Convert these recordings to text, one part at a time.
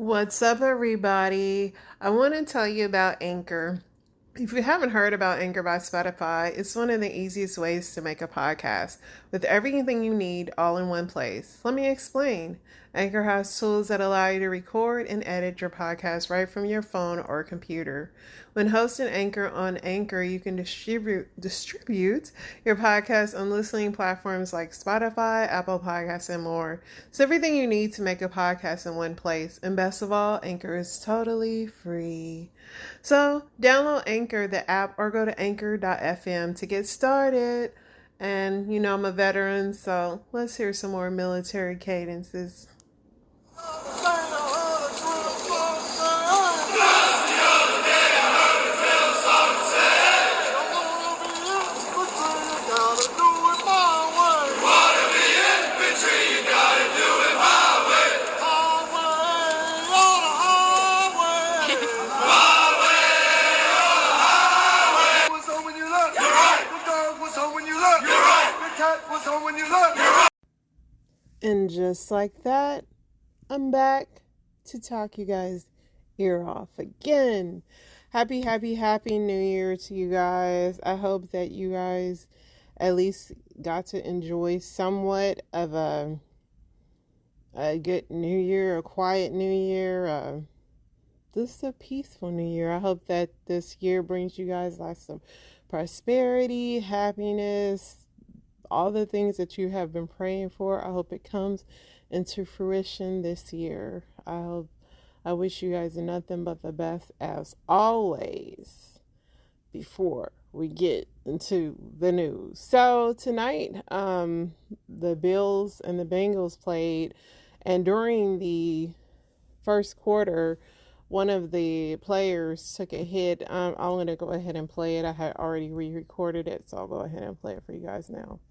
What's up, everybody? I want to tell you about Anchor. If you haven't heard about Anchor by Spotify, it's one of the easiest ways to make a podcast with everything you need all in one place. Let me explain. Anchor has tools that allow you to record and edit your podcast right from your phone or computer. When hosting Anchor on Anchor, you can distribute your podcast on listening platforms like Spotify, Apple Podcasts, and more. It's everything you need to make a podcast in one place. And best of all, Anchor is totally free. So download Anchor, the app, or go to anchor.fm to get started. And I'm a veteran, so let's hear some more military cadences. And just like that, I'm back to talk you guys' ear off again. Happy New Year to you guys. I hope that you guys at least got to enjoy somewhat of a good New Year, a quiet New Year, just a peaceful New Year. I hope that this year brings you guys lots of prosperity, happiness, all the things that you have been praying for. I hope it comes into fruition this year. I wish you guys nothing but the best as always before we get into the news. So tonight, the Bills and the Bengals played, and during the first quarter, one of the players took a hit. I'm going to go ahead and play it. I had already re-recorded it, so I'll go ahead and play it for you guys now.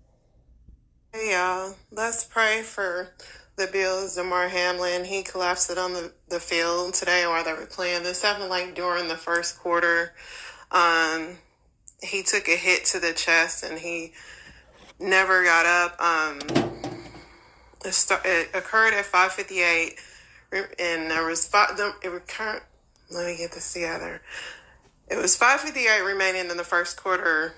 Hey y'all, let's pray for the Bills. Damar Hamlin, he collapsed it on the field today while they were playing. This happened during the first quarter. He took a hit to the chest and he never got up. It occurred at 5:58, and there was let me get this together. It was 5:58 remaining in the first quarter,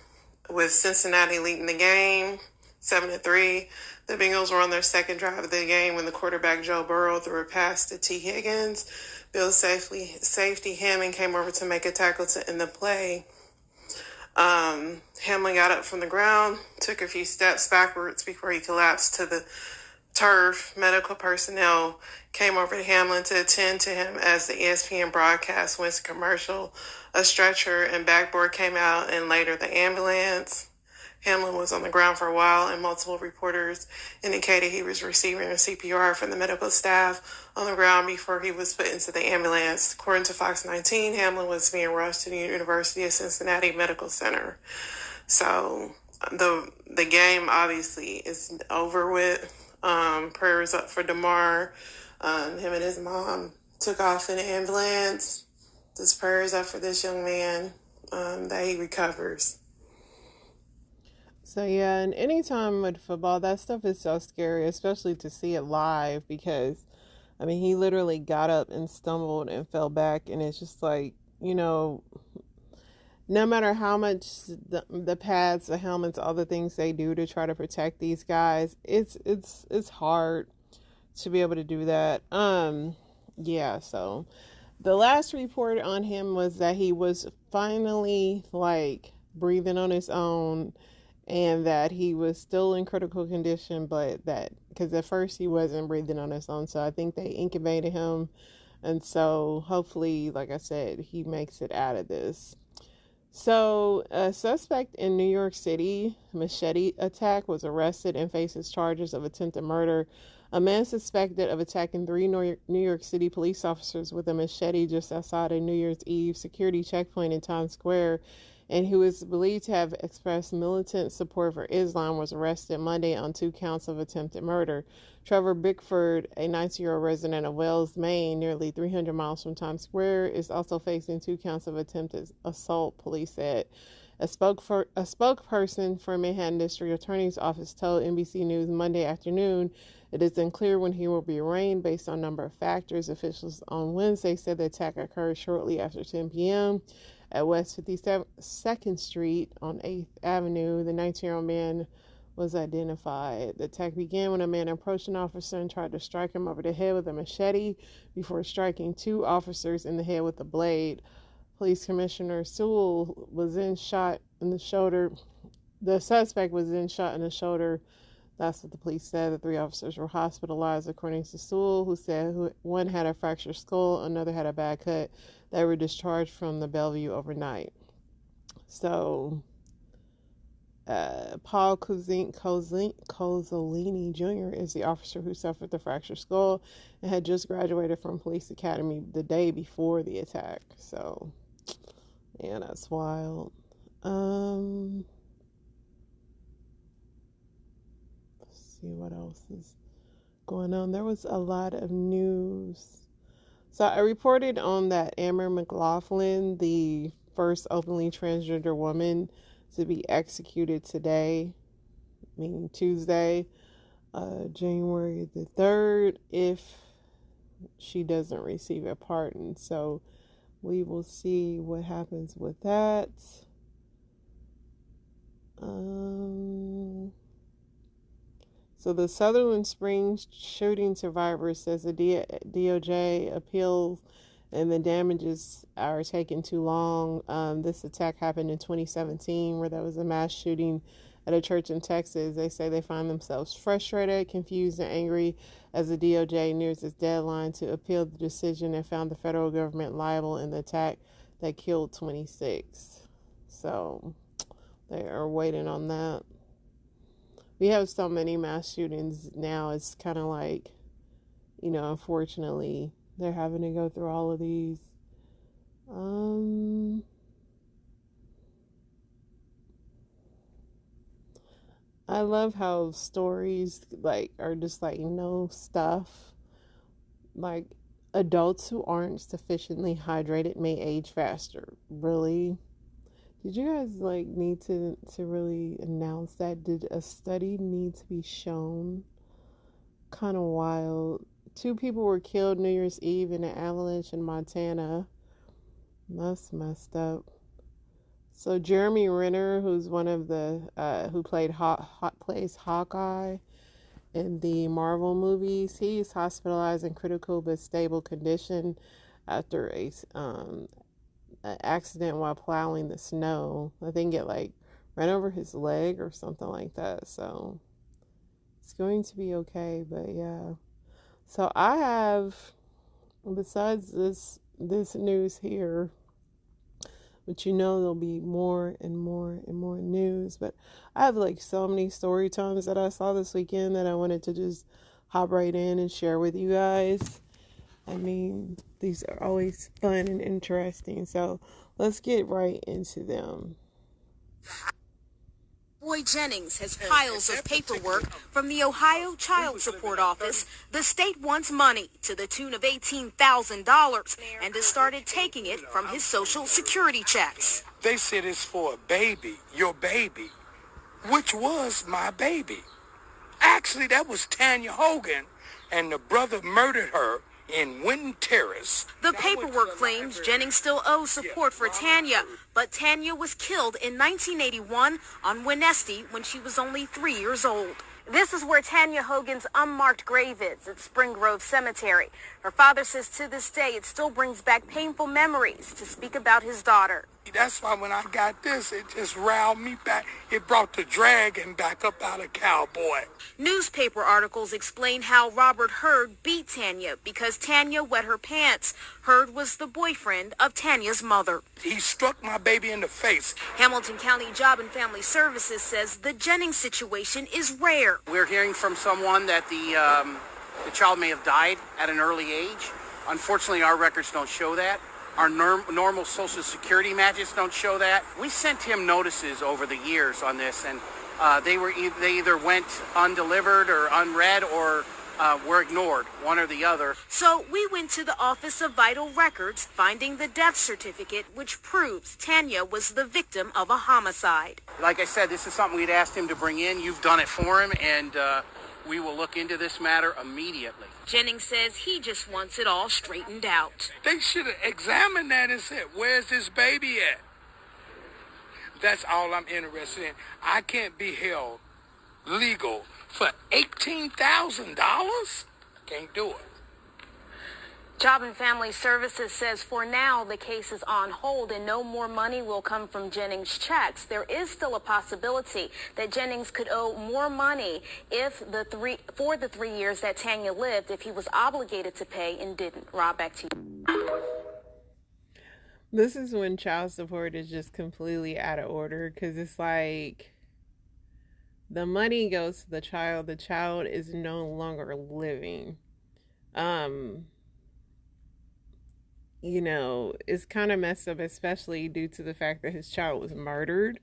with Cincinnati leading the game 7-3. The Bengals were on their second drive of the game when the quarterback Joe Burrow threw a pass to T. Higgins. Bill's safety Hammond came over to make a tackle to end the play. Hamlin got up from the ground, took a few steps backwards before he collapsed to the turf. Medical personnel came over to Hamlin to attend to him as the ESPN broadcast went to commercial. A stretcher and backboard came out, and later the ambulance. Hamlin was on the ground for a while, and multiple reporters indicated he was receiving a CPR from the medical staff on the ground before he was put into the ambulance. According to Fox 19, Hamlin was being rushed to the University of Cincinnati Medical Center. So the game obviously is over with. Prayers up for Damar. Him and his mom took off in an ambulance. Just prayers up for this young man, that he recovers. So yeah, and anytime with football, that stuff is so scary, especially to see it live, because he literally got up and stumbled and fell back, and it's just no matter how much the pads, the helmets, all the things they do to try to protect these guys, it's hard to be able to do that. Yeah, so the last report on him was that he was finally breathing on his own, and that he was still in critical condition, but that because at first he wasn't breathing on his own, so I think they incubated him, and so hopefully, like I said, he makes it out of this. So a suspect in New York City machete attack was arrested and faces charges of attempted murder. A man suspected of attacking 3 New York City police officers with a machete just outside a New Year's Eve security checkpoint in Times Square, and who is believed to have expressed militant support for Islam, was arrested Monday on 2 counts of attempted murder. Trevor Bickford, a 90-year-old resident of Wells, Maine, nearly 300 miles from Times Square, is also facing 2 counts of attempted assault, police said. A spokesperson for Manhattan District Attorney's Office told NBC News Monday afternoon it is unclear when he will be arraigned based on a number of factors. Officials on Wednesday said the attack occurred shortly after 10 p.m. at West 52nd Street on 8th Avenue. The 19-year-old man was identified. The attack began when a man approached an officer and tried to strike him over the head with a machete before striking two officers in the head with a blade. Police Commissioner Sewell was then shot in the shoulder. The suspect was then shot in the shoulder. That's what the police said. The three officers were hospitalized, according to Sewell, who said one had a fractured skull, another had a bad cut. They were discharged from the Bellevue overnight. So, Paul Cozzolini Jr. is the officer who suffered the fractured skull and had just graduated from police academy the day before the attack. So, yeah, that's wild. Let's see what else is going on. There was a lot of news. So I reported on that Amber McLaughlin, the first openly transgender woman to be executed today, meaning Tuesday, January the 3rd, if she doesn't receive a pardon. So we will see what happens with that. So the Sutherland Springs shooting survivor says the DOJ appeals and the damages are taking too long. This attack happened in 2017 where there was a mass shooting at a church in Texas. They say they find themselves frustrated, confused, and angry as the DOJ nears its deadline to appeal the decision and found the federal government liable in the attack that killed 26. So they are waiting on that. We have so many mass shootings now. It's kind of like, unfortunately, they're having to go through all of these. I love how stories are just stuff. Like adults who aren't sufficiently hydrated may age faster. Really? Did you guys need to really announce that? Did a study need to be shown? Kind of wild. 2 people were killed New Year's Eve in an avalanche in Montana. That's messed up. So Jeremy Renner, who's one of the who played plays Hawkeye in the Marvel movies, he's hospitalized in critical but stable condition after an accident while plowing the snow. I think it ran over his leg or something like that. So it's going to be okay. But yeah. So I have, besides this news here, but there'll be more and more and more news. But I have so many story times that I saw this weekend that I wanted to just hop right in and share with you guys. I mean, these are always fun and interesting. So let's get right into them. Boy Jennings has piles of paperwork from the Ohio Child Support Office. The state wants money to the tune of $18,000 and has started taking it from his Social Security checks. They said it's for a baby, your baby, which was my baby. Actually, that was Tanya Hogan, and the brother murdered her in Winton Terrace. The paperwork claims Jennings still owes support for Tanya, but Tanya was killed in 1981 on Winesty when she was only 3 years old. This is where Tanya Hogan's unmarked grave is at Spring Grove Cemetery. Her father says to this day it still brings back painful memories to speak about his daughter. That's why when I got this, it just riled me back. It brought the dragon back up out of Cowboy. Newspaper articles explain how Robert Hurd beat Tanya because Tanya wet her pants. Hurd was the boyfriend of Tanya's mother. He struck my baby in the face. Hamilton County Job and Family Services says the Jennings situation is rare. We're hearing from someone that the child may have died at an early age. Unfortunately, our records don't show that. Our normal Social Security matches don't show that. We sent him notices over the years on this, and they either went undelivered or unread, or were ignored, one or the other. So we went to the Office of Vital Records, finding the death certificate, which proves Tanya was the victim of a homicide. Like I said, this is something we'd asked him to bring in. You've done it for him, and we will look into this matter immediately. Jennings says he just wants it all straightened out. They should have examined that and said, where's this baby at? That's all I'm interested in. I can't be held legal for $18,000? Can't do it. Job and Family Services says for now the case is on hold and no more money will come from Jennings' checks. There is still a possibility that Jennings could owe more money for the 3 years that Tanya lived if he was obligated to pay and didn't. Rob, back to you. This is when child support is just completely out of order, because it's like the money goes to the child is no longer living. It's kind of messed up, especially due to the fact that his child was murdered,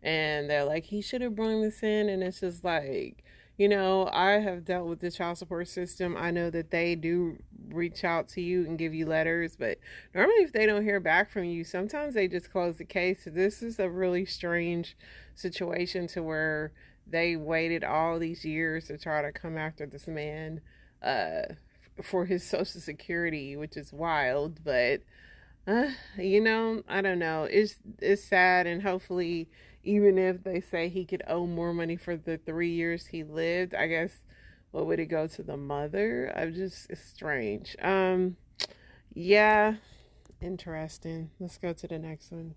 and they're like, he should have brought this in, and it's just like, I have dealt with the child support system. I know that they do reach out to you and give you letters, but normally if they don't hear back from you, sometimes they just close the case. So this is a really strange situation to where they waited all these years to try to come after this man for his Social Security, which is wild, but I don't know. It's sad, and hopefully, even if they say he could owe more money for the 3 years he lived, I guess, what would it go to the mother? It's strange. Yeah, interesting. Let's go to the next one.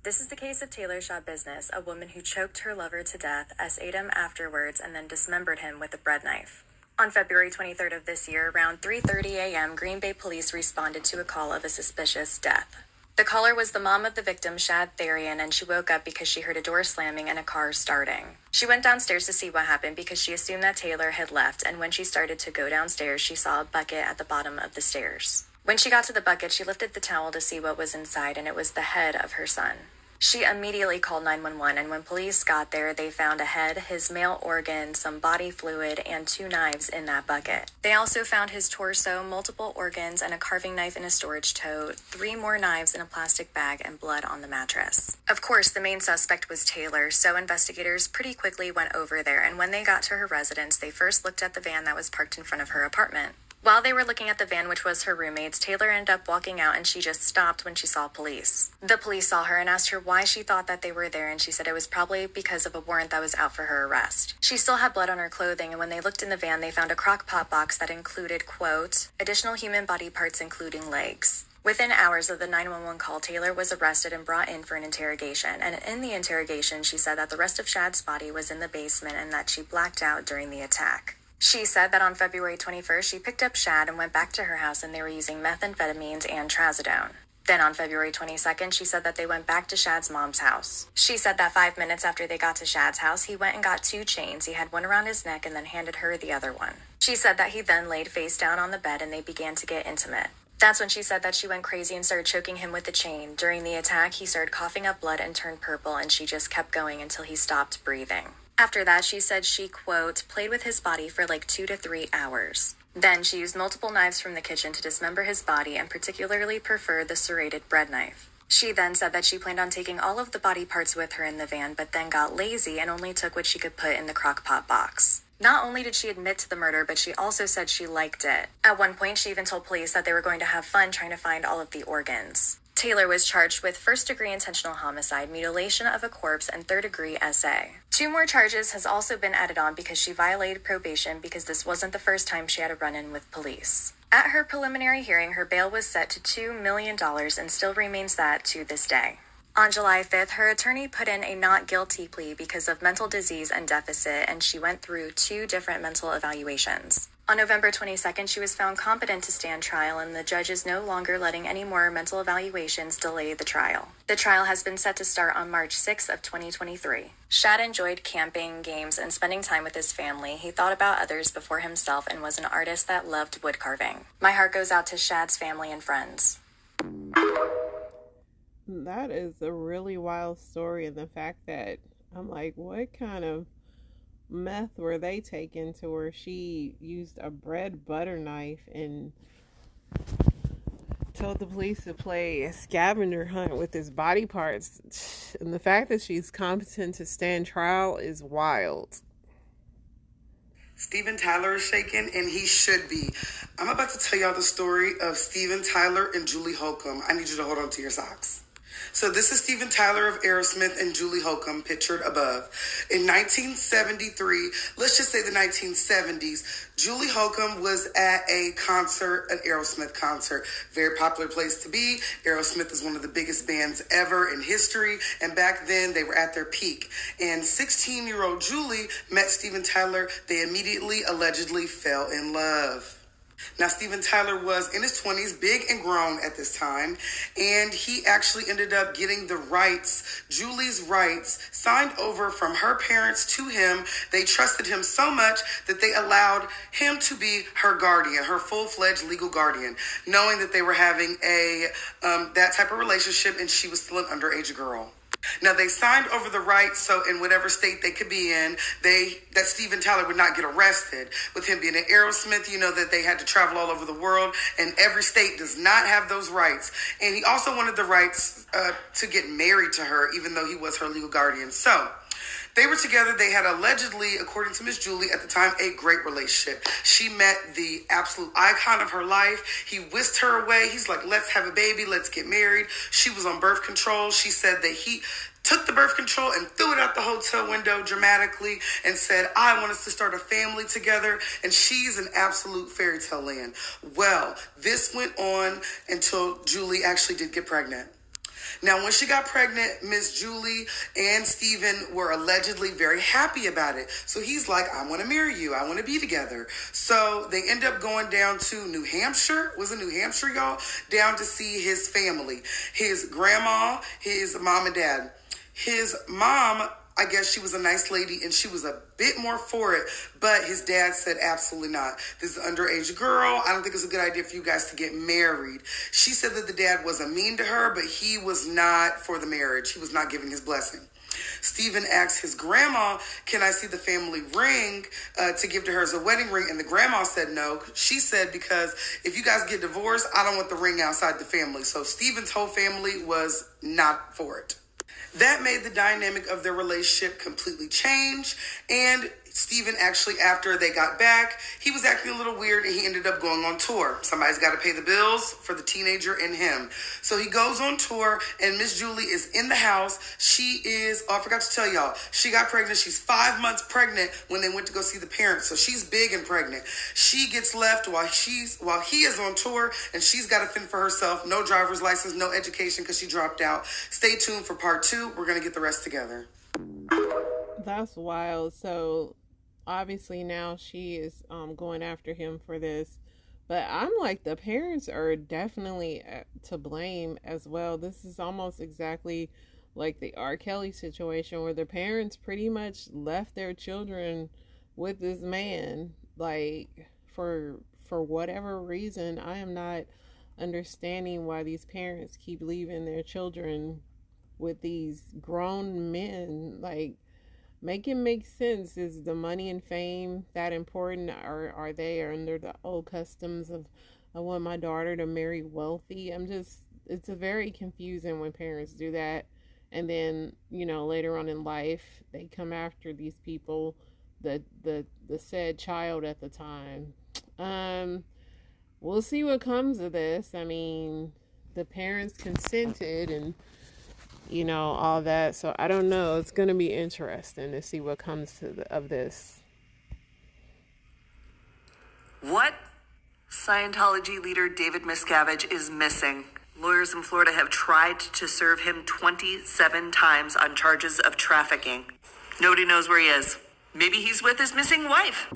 This is the case of Taylor Shaw Business, a woman who choked her lover to death, ate him afterwards, and then dismembered him with a bread knife. On February 23rd of this year, around 3:30 a.m., Green Bay police responded to a call of a suspicious death. The caller was the mom of the victim, Shad Therian, and she woke up because she heard a door slamming and a car starting. She went downstairs to see what happened because she assumed that Taylor had left, and when she started to go downstairs, she saw a bucket at the bottom of the stairs. When she got to the bucket, she lifted the towel to see what was inside, and it was the head of her son. She immediately called 911, and when police got there, they found a head, his male organ, some body fluid, and 2 knives in that bucket. They also found his torso, multiple organs, and a carving knife in a storage tote, 3 more knives in a plastic bag, and blood on the mattress. Of course, the main suspect was Taylor, so investigators pretty quickly went over there, and when they got to her residence, they first looked at the van that was parked in front of her apartment. While they were looking at the van, which was her roommate's, Taylor ended up walking out, and she just stopped when she saw police. The police saw her and asked her why she thought that they were there, and she said it was probably because of a warrant that was out for her arrest. She still had blood on her clothing, and when they looked in the van, they found a crock pot box that included, quote, additional human body parts including legs. Within hours of the 911 call, Taylor was arrested and brought in for an interrogation, and in the interrogation, she said that the rest of Shad's body was in the basement and that she blacked out during the attack. She said that on February 21st, she picked up Shad and went back to her house, and they were using methamphetamines and trazodone. Then on February 22nd, she said that they went back to Shad's mom's house. She said that 5 minutes after they got to Shad's house, he went and got 2 chains. He had one around his neck and then handed her the other one. She said that he then laid face down on the bed and they began to get intimate. That's when she said that she went crazy and started choking him with the chain. During the attack, he started coughing up blood and turned purple, and she just kept going until he stopped breathing. After that, she said she, quote, played with his body for like 2 to 3 hours. Then she used multiple knives from the kitchen to dismember his body and particularly preferred the serrated bread knife. She then said that she planned on taking all of the body parts with her in the van, but then got lazy and only took what she could put in the crock pot box. Not only did she admit to the murder, but she also said she liked it. At one point, she even told police that they were going to have fun trying to find all of the organs. Taylor was charged with first-degree intentional homicide, mutilation of a corpse, and third-degree SA. 2 more charges has also been added on because she violated probation because this wasn't the first time she had a run-in with police. At her preliminary hearing, her bail was set to $2 million and still remains that to this day. On July 5th, her attorney put in a not guilty plea because of mental disease and deficit, and she went through 2 different mental evaluations. On November 22nd, she was found competent to stand trial, and the judge is no longer letting any more mental evaluations delay the trial. The trial has been set to start on March 6th of 2023. Shad enjoyed camping, games, and spending time with his family. He thought about others before himself and was an artist that loved wood carving. My heart goes out to Shad's family and friends. That is a really wild story, and the fact that I'm like, what kind of meth were they taking to where she used a bread butter knife and told the police to play a scavenger hunt with his body parts? And the fact that she's competent to stand trial is wild. Steven Tyler is shaken, and he should be. I'm about to tell y'all the story of Steven Tyler and Julie Holcomb. I need you to hold on to your socks. So this is Steven Tyler of Aerosmith and Julie Holcomb, pictured above. In 1973, let's just say the 1970s, Julie Holcomb was at a concert, an Aerosmith concert. Very popular place to be. Aerosmith is one of the biggest bands ever in history, and back then they were at their peak. And 16-year-old Julie met Steven Tyler. They immediately, allegedly fell in love. Now, Steven Tyler was in his 20s, big and grown at this time, and he actually ended up getting the rights, Julie's rights, signed over from her parents to him. They trusted him so much that they allowed him to be her guardian, her full-fledged legal guardian, knowing that they were having that type of relationship, and she was still an underage girl. Now, they signed over the rights, so in whatever state they could be in, that Steven Tyler would not get arrested. With him being an Aerosmith, you know that they had to travel all over the world, and every state does not have those rights. And he also wanted the rights to get married to her, even though he was her legal guardian. So they were together. They had allegedly, according to Miss Julie at the time, a great relationship. She met the absolute icon of her life. He whisked her away. He's like, let's have a baby. Let's get married. She was on birth control. She said that he took the birth control and threw it out the hotel window dramatically and said, I want us to start a family together. And she's an absolute fairy tale land. Well, this went on until Julie actually did get pregnant. Now, when she got pregnant, Miss Julie and Steven were allegedly very happy about it. So he's like, I want to marry you. I want to be together. So they end up going down to New Hampshire. Was it New Hampshire, y'all? Down to see his family. His grandma, his mom and dad. His mom, I guess she was a nice lady and she was a bit more for it, but his dad said absolutely not. This is an underage girl. I don't think it's a good idea for you guys to get married. She said that the dad wasn't mean to her, but he was not for the marriage. He was not giving his blessing. Steven asked his grandma, can I see the family ring to give to her as a wedding ring? And the grandma said no. She said, because if you guys get divorced, I don't want the ring outside the family. So Steven's whole family was not for it. That made the dynamic of their relationship completely change. And Steven actually, after they got back, he was acting a little weird and he ended up going on tour. Somebody's got to pay the bills for the teenager and him. So he goes on tour and Miss Julie is in the house. She is, I forgot to tell y'all, she got pregnant. She's 5 months pregnant when they went to go see the parents. So she's big and pregnant. She gets left while he is on tour and she's got to fend for herself. No driver's license, no education because she dropped out. Stay tuned for part 2. We're going to get the rest together. That's wild. So obviously now she is going after him for this, but I'm like, the parents are definitely to blame as well. This is almost exactly like the R. Kelly situation where the parents pretty much left their children with this man, like for whatever reason. I am not understanding why these parents keep leaving their children with these grown men. Like, make it make sense. Is the money and fame that important? Or are they under the old customs of, I want my daughter to marry wealthy? It's a very confusing when parents do that. And then, later on in life, they come after these people, the said child at the time. We'll see what comes of this. I mean, the parents consented and all that. So I don't know. It's going to be interesting to see what comes of this. What Scientology leader David Miscavige is missing? Lawyers in Florida have tried to serve him 27 times on charges of trafficking. Nobody knows where he is. Maybe he's with his missing wife.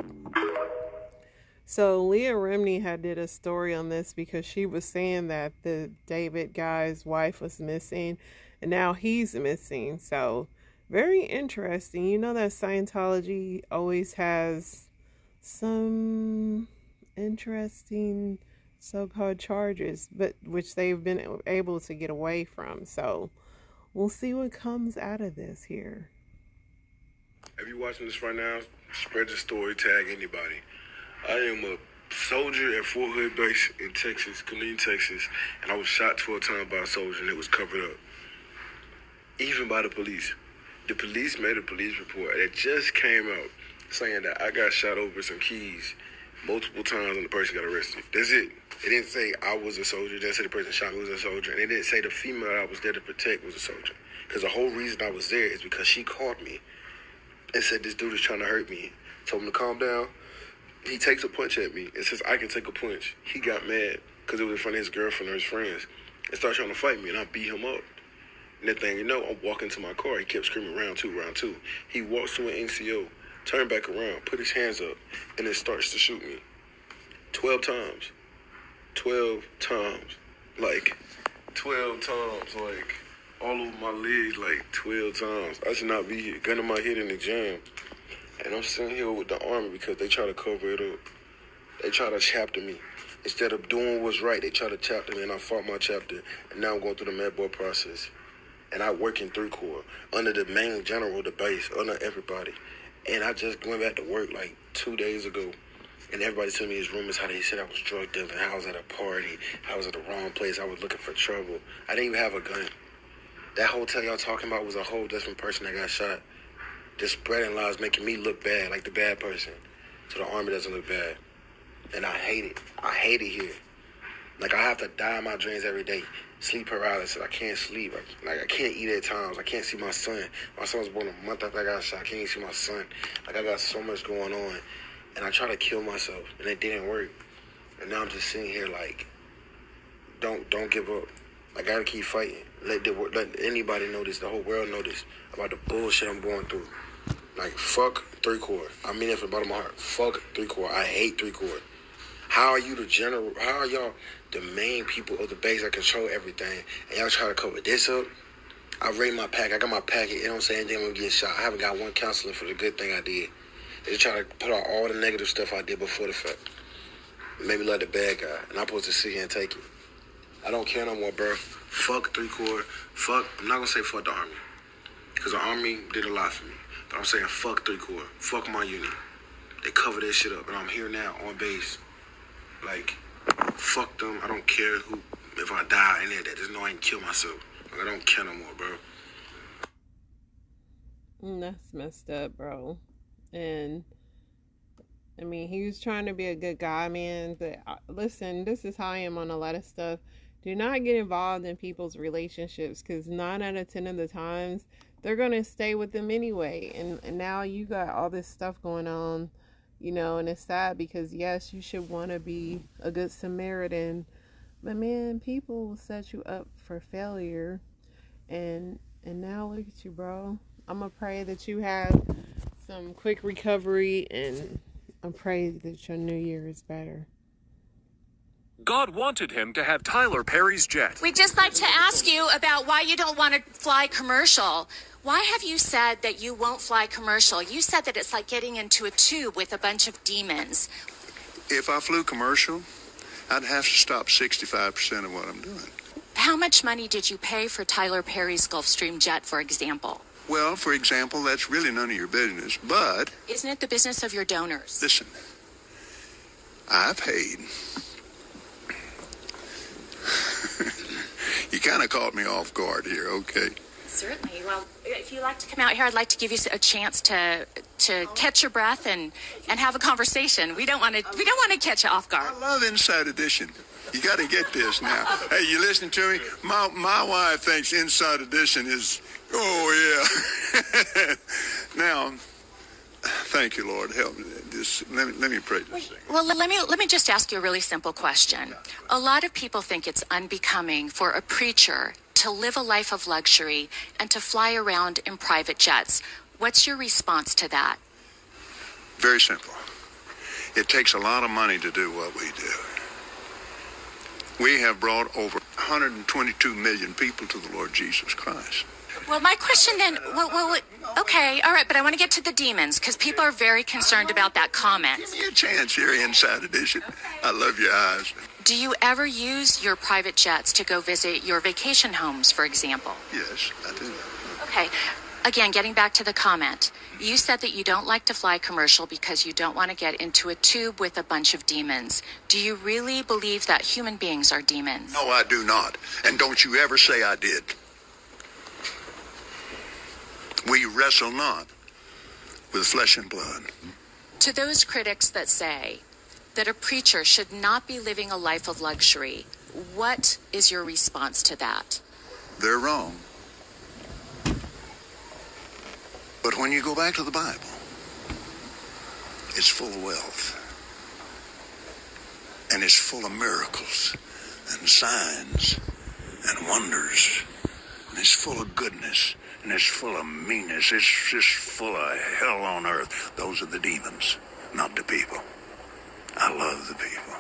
So Leah Remini had did a story on this because she was saying that the David guy's wife was missing. And now he's missing. So very interesting. You know that Scientology always has some interesting so-called charges, but which they've been able to get away from. So we'll see what comes out of this here. If you're watching this right now, spread the story, tag anybody. I am a soldier at Fort Hood Base in Texas, Killeen, Texas, and I was shot 12 times by a soldier, and it was covered up. Even by the police. The police made a police report that just came out saying that I got shot over some keys multiple times and the person got arrested. That's it. It didn't say I was a soldier. It didn't say the person shot me was a soldier. And it didn't say the female I was there to protect was a soldier. Because the whole reason I was there is because she called me and said this dude is trying to hurt me. Told him to calm down. He takes a punch at me and says I can take a punch. He got mad because it was in front of his girlfriend or his friends and started trying to fight me, and I beat him up. And that thing, you know, I'm walking to my car. He kept screaming, round two, round two. He walks to an NCO, turned back around, put his hands up, and then starts to shoot me. 12 times. 12 times. Like, 12 times. Like, all over my legs, like, 12 times. I should not be here. Gun in my head in the gym. And I'm sitting here with the Army because they try to cover it up. They try to chapter me. Instead of doing what's right, they try to chapter me, and I fought my chapter. And now I'm going through the med board process. And I work in 3 Corps, under the main general of the base, under everybody. And I just went back to work like 2 days ago. And everybody told me his rumors how they said I was drug dealing, how I was at a party, how I was at the wrong place, I was looking for trouble. I didn't even have a gun. That hotel y'all talking about was a whole different person that got shot. Just spreading lies, making me look bad, like the bad person. So the Army doesn't look bad. And I hate it. I hate it here. Like, I have to die in my dreams every day. Sleep paralysis. I can't sleep. I can't eat at times. I can't see my son. My son was born a month after I got shot. I can't even see my son. Like, I got so much going on. And I try to kill myself, and it didn't work. And now I'm just sitting here like, don't give up. I gotta keep fighting. Let anybody know this, the whole world know this, about the bullshit I'm going through. Like, fuck 3 Corps. I mean it from the bottom of my heart. Fuck 3 Corps. I hate 3 Corps. How are you the general? How are y'all the main people of the base that control everything? And y'all try to cover this up? I rate my pack. I got my packet. It don't say anything when we get shot. I haven't got one counseling for the good thing I did. They just try to put out all the negative stuff I did before the fact. Made me like the bad guy. And I'm supposed to sit here and take it. I don't care no more, bro. Fuck 3 Corps. Fuck. I'm not going to say fuck the Army. Because the Army did a lot for me. But I'm saying fuck 3 Corps. Fuck my unit. They cover that shit up. And I'm here now on base. Like, fuck them. I don't care who, if I die, any of that. Just know I ain't kill myself. Like, I don't care no more, bro. That's messed up, bro. And, I mean, he was trying to be a good guy, man. But, listen, this is how I am on a lot of stuff. Do not get involved in people's relationships. Because 9 out of 10 of the times, they're going to stay with them anyway. And now you got all this stuff going on. You know, and it's sad because, yes, you should want to be a good Samaritan. But, man, people will set you up for failure. And now look at you, bro. I'm going to pray that you have some quick recovery. And I pray that your new year is better. God wanted him to have Tyler Perry's jet. We'd just like to ask you about why you don't want to fly commercial. Why have you said that you won't fly commercial? You said that it's like getting into a tube with a bunch of demons. If I flew commercial, I'd have to stop 65% of what I'm doing. How much money did you pay for Tyler Perry's Gulfstream jet, for example? Well, for example, that's really none of your business, but... Isn't it the business of your donors? Listen, I paid. You kind of caught me off guard here, okay? Certainly. Well, if you'd like to come out here, I'd like to give you a chance to catch your breath and have a conversation. We don't want to catch you off guard. I love Inside Edition. You got to get this now. Hey, you listening to me? My wife thinks Inside Edition is, oh yeah. Now, thank you, Lord. Help me. Let me pray this thing. Well, let me just ask you a really simple question. A lot of people think it's unbecoming for a preacher to live a life of luxury and to fly around in private jets. What's your response to that? Very simple. It takes a lot of money to do what we do. We have brought over 122 million people to the Lord Jesus Christ. Well, my question then, okay, all right, but I want to get to the demons because people are very concerned about that comment. Give me a chance here, Inside Edition. I love your eyes. Do you ever use your private jets to go visit your vacation homes, for example? Yes, I do. Okay. Again, getting back to the comment, you said that you don't like to fly commercial because you don't want to get into a tube with a bunch of demons. Do you really believe that human beings are demons? No, I do not. And don't you ever say I did. We wrestle not with flesh and blood. To those critics that say that a preacher should not be living a life of luxury, what is your response to that? They're wrong. But when you go back to the Bible, it's full of wealth. And it's full of miracles and signs and wonders. And it's full of goodness. And it's full of meanness. It's just full of hell on earth. Those are the demons, not the people. I love the people.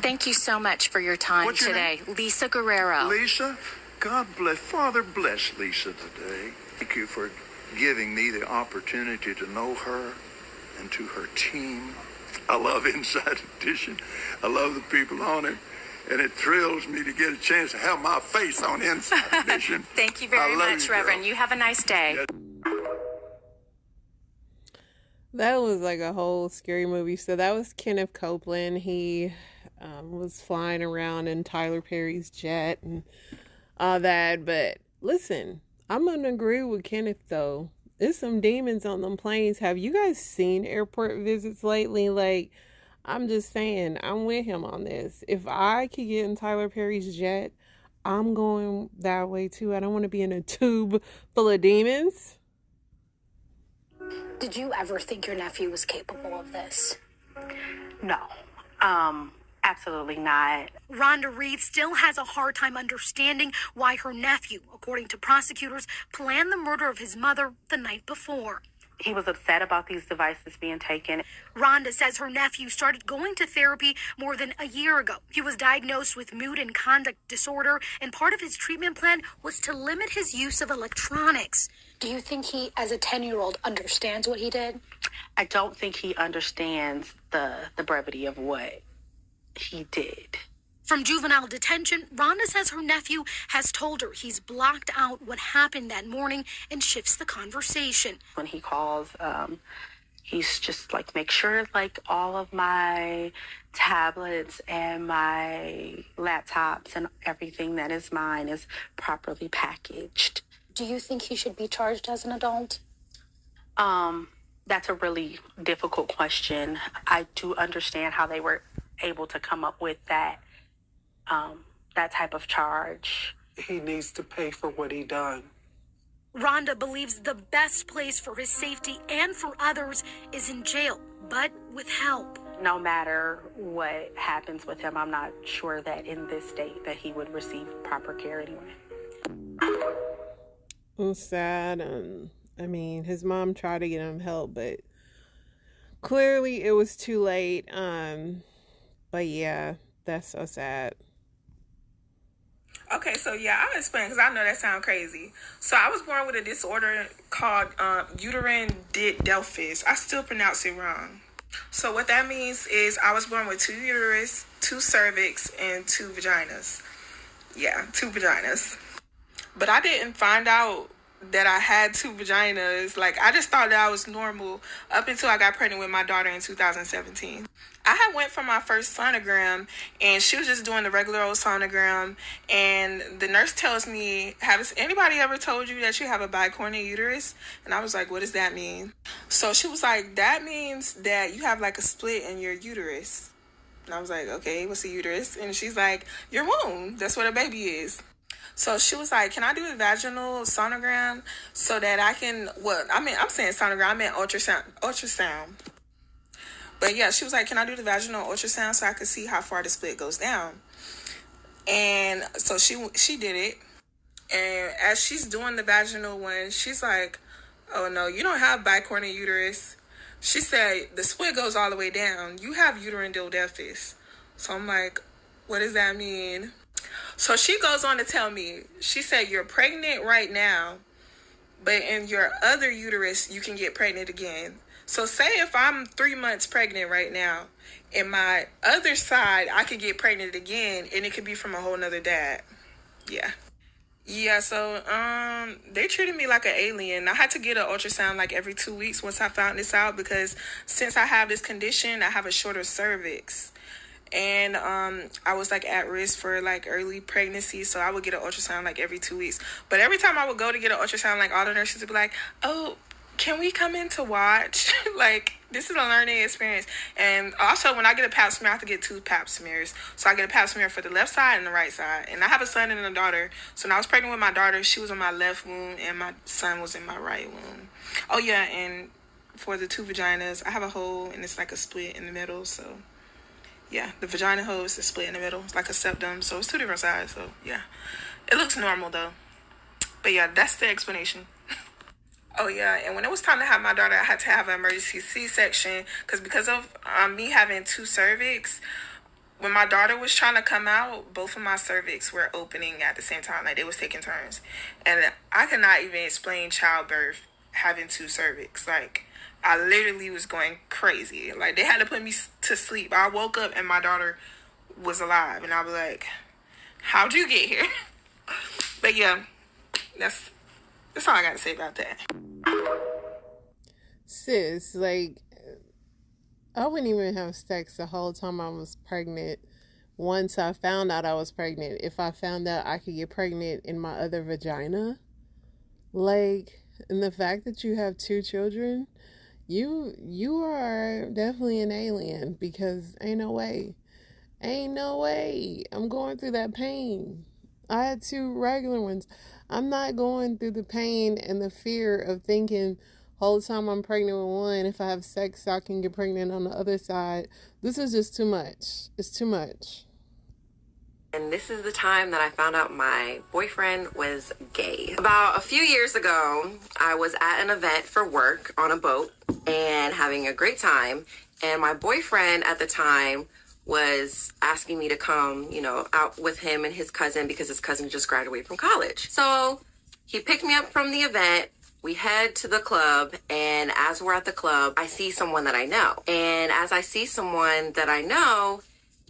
Thank you so much for your time What's your today. Lisa Guerrero. Lisa, God bless. Father, bless Lisa today. Thank you for giving me the opportunity to know her and to her team. I love Inside Edition. I love the people on it. And it thrills me to get a chance to have my face on Inside Edition. Thank you very much, Reverend. You have a nice day. That was like a whole scary movie. So that was Kenneth Copeland. He was flying around in Tyler Perry's jet and all that. But listen, I'm going to agree with Kenneth, though. There's some demons on them planes. Have you guys seen airport visits lately? Like, I'm just saying, I'm with him on this. If I could get in Tyler Perry's jet, I'm going that way, too. I don't want to be in a tube full of demons. Did you ever think your nephew was capable of this? No, absolutely not. Rhonda Reed still has a hard time understanding why her nephew, according to prosecutors, planned the murder of his mother the night before. He was upset about these devices being taken. Rhonda says her nephew started going to therapy more than a year ago. He was diagnosed with mood and conduct disorder, and part of his treatment plan was to limit his use of electronics. Do you think he, as a 10-year-old, understands what he did? I don't think he understands the brevity of what he did. From juvenile detention, Rhonda says her nephew has told her he's blocked out what happened that morning and shifts the conversation. When he calls, he's just like, make sure like all of my tablets and my laptops and everything that is mine is properly packaged. Do you think he should be charged as an adult? That's a really difficult question. I do understand how they were able to come up with that type of charge. He needs to pay for what he done. Rhonda believes the best place for his safety and for others is in jail, but with help. No matter what happens with him, I'm not sure that in this state that he would receive proper care anyway. It's sad. I mean, his mom tried to get him help, but clearly it was too late. But yeah, that's so sad. Okay, so yeah, I'll explain because I know that sounds crazy. So I was born with a disorder called uterine delphys. I still pronounce it wrong. So what that means is I was born with 2 uterus, 2 cervix, and 2 vaginas. Yeah, 2 vaginas. But I didn't find out that I had 2 vaginas. Like, I just thought that I was normal up until I got pregnant with my daughter in 2017. I had went for my first sonogram, and she was just doing the regular old sonogram, and the nurse tells me, has anybody ever told you that you have a bicornuate uterus? And I was like, what does that mean? So she was like, that means that you have like a split in your uterus. And I was like, okay, what's a uterus? And she's like, your womb. That's what a baby is. So she was like, can I do a vaginal sonogram so that I can, I'm saying sonogram, I meant ultrasound. But yeah, she was like, can I do the vaginal ultrasound so I could see how far the split goes down? And so she did it. And as she's doing the vaginal one, she's like, oh no, you don't have bicornuate uterus. She said, the split goes all the way down. You have uterine delphys. So I'm like, what does that mean? So she goes on to tell me, she said, you're pregnant right now, but in your other uterus, you can get pregnant again. So say if I'm 3 months pregnant right now, in my other side, I could get pregnant again, and it could be from a whole nother dad. Yeah. Yeah, so they treated me like an alien. I had to get an ultrasound like every 2 weeks once I found this out, because since I have this condition, I have a shorter cervix. And I was like at risk for like early pregnancy, so I would get an ultrasound like every 2 weeks. But every time I would go to get an ultrasound, like all the nurses would be like, "Oh, can we come in to watch?" Like, this is a learning experience. And also, when I get a pap smear, I have to get 2 pap smears. So I get a pap smear for the left side and the right side. And I have a son and a daughter. So when I was pregnant with my daughter, she was on my left womb and my son was in my right womb. Oh yeah, and for the 2 vaginas, I have a hole and it's like a split in the middle. So yeah, the vagina hole is split in the middle. It's like a septum. So it's 2 different sides. So yeah, it looks normal though. But yeah, that's the explanation. Oh yeah, and when it was time to have my daughter, I had to have an emergency C-section because of me having 2 cervix. When my daughter was trying to come out, both of my cervix were opening at the same time, like they was taking turns, and I could not even explain childbirth having 2 cervix. Like, I literally was going crazy. Like, they had to put me to sleep. I woke up and my daughter was alive, and I was like, "How'd you get here?" But yeah, that's all I got to say about that. Sis, like, I wouldn't even have sex the whole time I was pregnant. Once I found out I was pregnant, if I found out I could get pregnant in my other vagina, like, and the fact that you have 2 children, you are definitely an alien, because ain't no way I'm going through that pain. I had 2 regular ones. I'm not going through the pain and the fear of thinking whole time I'm pregnant with one, if I have sex I can get pregnant on the other side. This is just too much. It's too much. And this is the time that I found out my boyfriend was gay. About a few years ago, I was at an event for work on a boat and having a great time. And my boyfriend at the time was asking me to come, out with him and his cousin, because his cousin just graduated from college. So he picked me up from the event. We head to the club, and as we're at the club, I see someone that I know. And as I see someone that I know,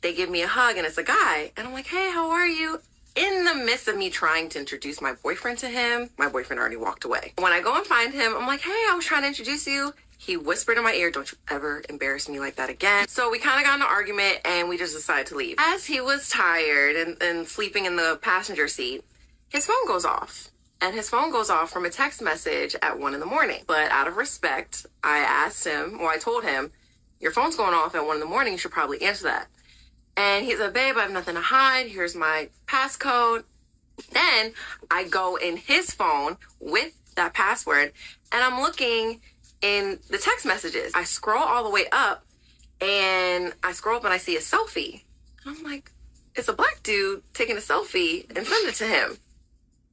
they give me a hug, and it's a guy. And I'm like, "Hey, how are you?" In the midst of me trying to introduce my boyfriend to him, my boyfriend already walked away. When I go and find him, I'm like, "Hey, I was trying to introduce you." He whispered in my ear, "Don't you ever embarrass me like that again." So we kind of got in an argument, and we just decided to leave. As he was tired and sleeping in the passenger seat, his phone goes off. And his phone goes off from a text message at 1 a.m. But out of respect, I told him, "Your phone's going off at 1 a.m. You should probably answer that." And he said, "Babe, I have nothing to hide. Here's my passcode." Then I go in his phone with that password, and I'm looking in the text messages. I scroll all the way up, and I see a selfie. I'm like, it's a black dude taking a selfie and send it to him.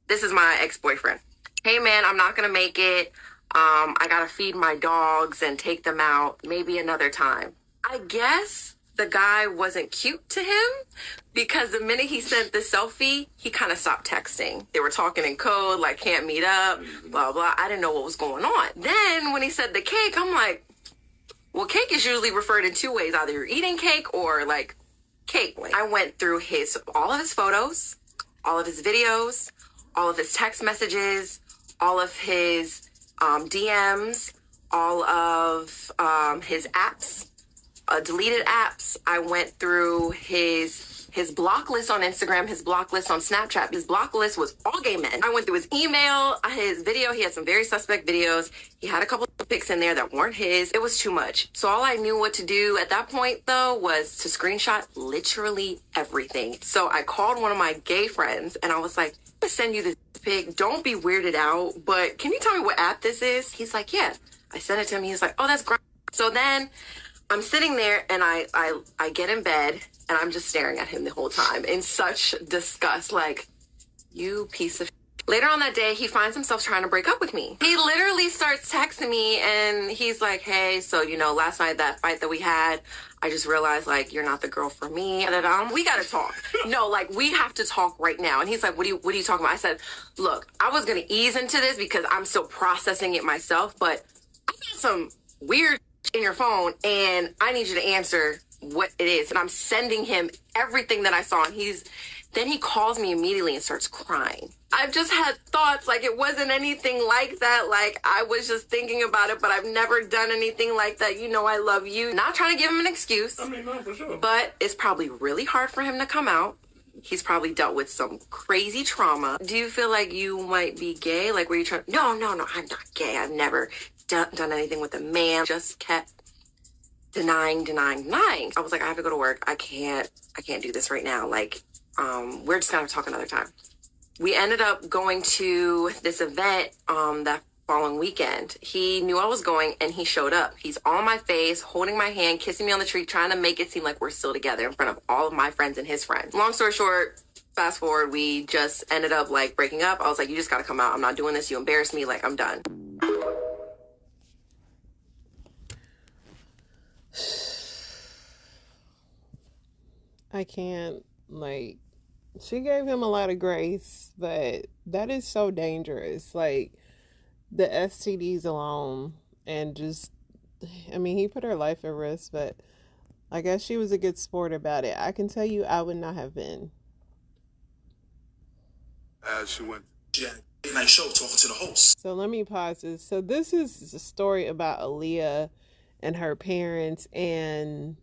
This is my ex-boyfriend. "Hey man, I'm not gonna make it. I gotta feed my dogs and take them out. Maybe another time." I guess the guy wasn't cute to him, because the minute he sent the selfie, he kind of stopped texting. They were talking in code, like, "Can't meet up, blah, blah." I didn't know what was going on. Then when he said the cake, I'm like, well, cake is usually referred in 2 ways. Either you're eating cake or like cake. I went through all of his photos, all of his videos, all of his text messages, all of his DMs, all of his apps, deleted apps. I went through his block list on Instagram, his block list on Snapchat. His block list was all gay men. I went through his email, his video. He had some very suspect videos. He had a couple of pics in there that weren't his. It was too much. So all I knew what to do at that point, though, was to screenshot literally everything. So I called one of my gay friends, and I was like, "I'm gonna send you this pic. Don't be weirded out, but can you tell me what app this is?" He's like, "Yeah." I sent it to him. He's like, "Oh, that's great." So then I'm sitting there, and I get in bed, and I'm just staring at him the whole time in such disgust, like, "You piece of shit." Later on that day, he finds himself trying to break up with me. He literally starts texting me, and he's like, "Hey, so, last night, that fight that we had, I just realized, like, you're not the girl for me. We gotta talk. No, like, we have to talk right now." And he's like, what are you talking about?" I said, "Look, I was gonna ease into this because I'm still processing it myself, but I got some weird in your phone, and I need you to answer what it is. And I'm sending him everything that I saw. And then he calls me immediately and starts crying. I've just had thoughts like it wasn't anything like that. Like I was just thinking about it, but I've never done anything like that. You know, I love you. Not trying to give him an excuse. I mean, no, for sure. But it's probably really hard for him to come out. He's probably dealt with some crazy trauma. Do you feel like you might be gay? Like, were you trying? No, I'm not gay. I've never done anything with a man. Just kept denying. I was like, I have to go to work. I can't do this right now. Like, we're just gonna talk another time. We ended up going to this event that following weekend. He knew I was going and he showed up. He's all in my face, holding my hand, kissing me on the cheek, trying to make it seem like we're still together in front of all of my friends and his friends. Long story short, fast forward, we just ended up like breaking up. I was like, you just gotta come out. I'm not doing this. You embarrass me. Like, I'm done. I can't, like, she gave him a lot of grace, but that is so dangerous. Like, the STDs alone, and just, I mean, he put her life at risk, but I guess she was a good sport about it. I can tell you I would not have been. As she went, night show talking to the host. So let me pause this. So this is a story about Aaliyah and her parents, and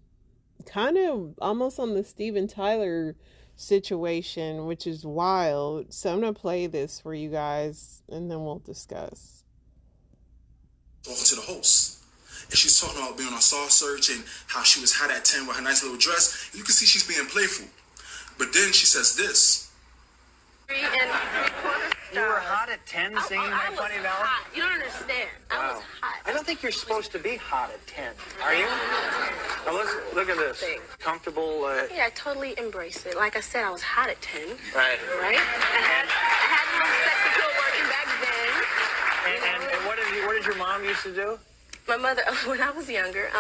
kind of almost on the Steven Tyler situation, which is wild. So I'm going to play this for you guys, and then we'll discuss. Talking to the host. And she's talking about being on Star Search and how she was hot at 10 with her nice little dress. You can see she's being playful. But then she says this. You were hot at 10 singing that funny ballad? You don't understand. I was hot. I don't think you're supposed to be hot at 10. Are you? Now look at this. Comfortable. Yeah, I totally embrace it. Like I said, I was hot at 10. Right. Right? I had a little sex appeal working back then. And what did your mom used to do? My mother, when I was younger,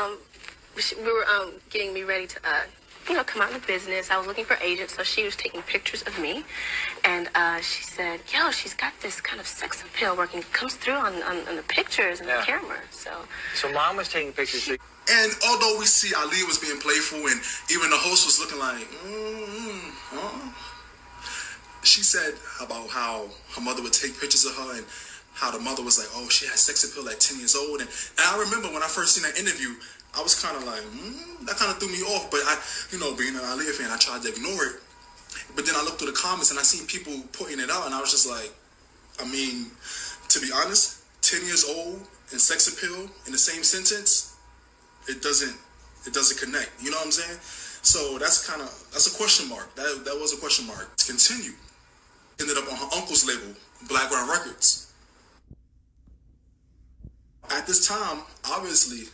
we were getting me ready to come out in the business. I was looking for agents, so she was taking pictures of me. And she said, yo, she's got this kind of sex appeal working. It comes through on the pictures and the camera. So mom was taking pictures. And although we see Aaliyah was being playful and even the host was looking like, she said about how her mother would take pictures of her and how the mother was like, oh, she had sex appeal at 10 years old. And I remember when I first seen that interview, I was kind of like, that kind of threw me off. But I, being an Aaliyah fan, I tried to ignore it. But then I looked through the comments and I seen people putting it out, and I was just like, I mean, to be honest, 10 years old and sex appeal in the same sentence, it doesn't connect. You know what I'm saying? So that's a question mark. That was a question mark. Continue. Ended up on her uncle's label, Black Ground Records. At this time, obviously,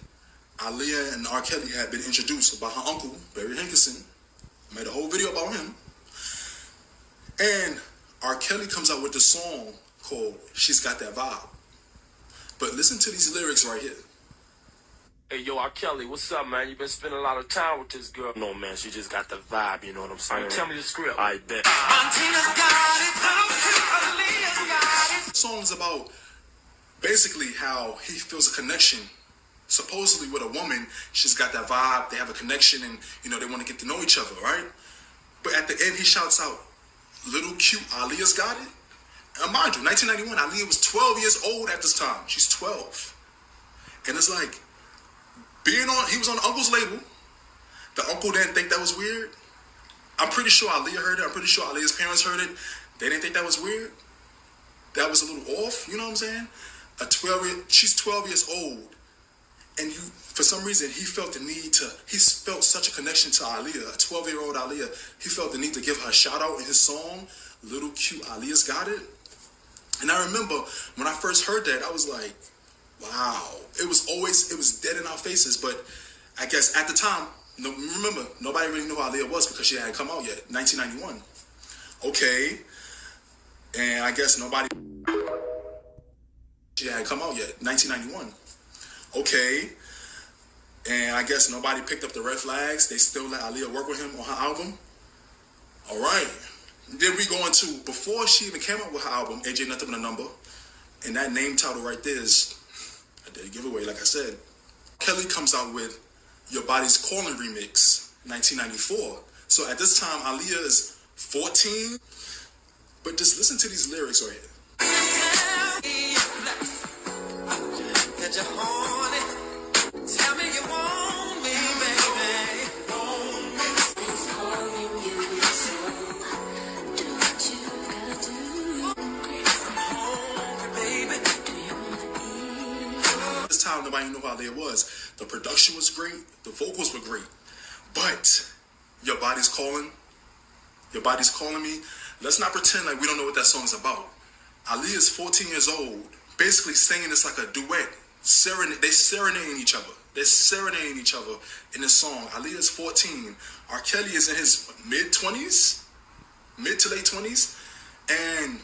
Aaliyah and R. Kelly had been introduced by her uncle, Barry Hankerson. Made a whole video about him. And R. Kelly comes out with this song called She's Got That Vibe. But listen to these lyrics right here. Hey, yo, R. Kelly, what's up, man? You been spending a lot of time with this girl. No, man, she just got the vibe, you know what I'm saying? All right, tell me the script. I bet. Montina's got it, Aaliyah's got it. The song's about basically how he feels a connection, supposedly with a woman. She's got that vibe, they have a connection, and, they want to get to know each other, right? But at the end, he shouts out, little cute Aaliyah's got it. And mind you, 1991, Aaliyah was 12 years old at this time. She's 12. And it's like, he was on the uncle's label. The uncle didn't think that was weird. I'm pretty sure Aaliyah heard it. I'm pretty sure Aaliyah's parents heard it. They didn't think that was weird. That was a little off, you know what I'm saying? She's 12 years old. And for some reason, he felt such a connection to Aaliyah, a 12-year-old Aaliyah. He felt the need to give her a shout out in his song, Little Cute Aaliyah's Got It. And I remember when I first heard that, I was like, wow. It was dead in our faces. But I guess at the time, remember, nobody really knew who Aaliyah was because she hadn't come out yet, 1991. Okay. And I guess she hadn't come out yet, 1991. Okay, and I guess nobody picked up the red flags. They still let Aaliyah work with him on her album. All right. Then we go into, before she even came out with her album, AJ Nothing But a Number, and that name title right there is a dead giveaway, like I said. Kelly comes out with Your Body's Calling remix, 1994. So at this time, Aaliyah is 14. But just listen to these lyrics right here. Tell me you want me, baby. It's calling you, so do what you gotta do. I'm hungry, baby. Do you wanna eat? This time, nobody knew how Aaliyah was. The production was great. The vocals were great. But Your Body's Calling. Your Body's Calling Me. Let's not pretend like we don't know what that song's about. Aaliyah is 14 years old, basically singing this like a duet. They serenading each other. They're serenading each other in this song. Aaliyah is 14. R. Kelly is in his mid-20s, mid to late 20s. And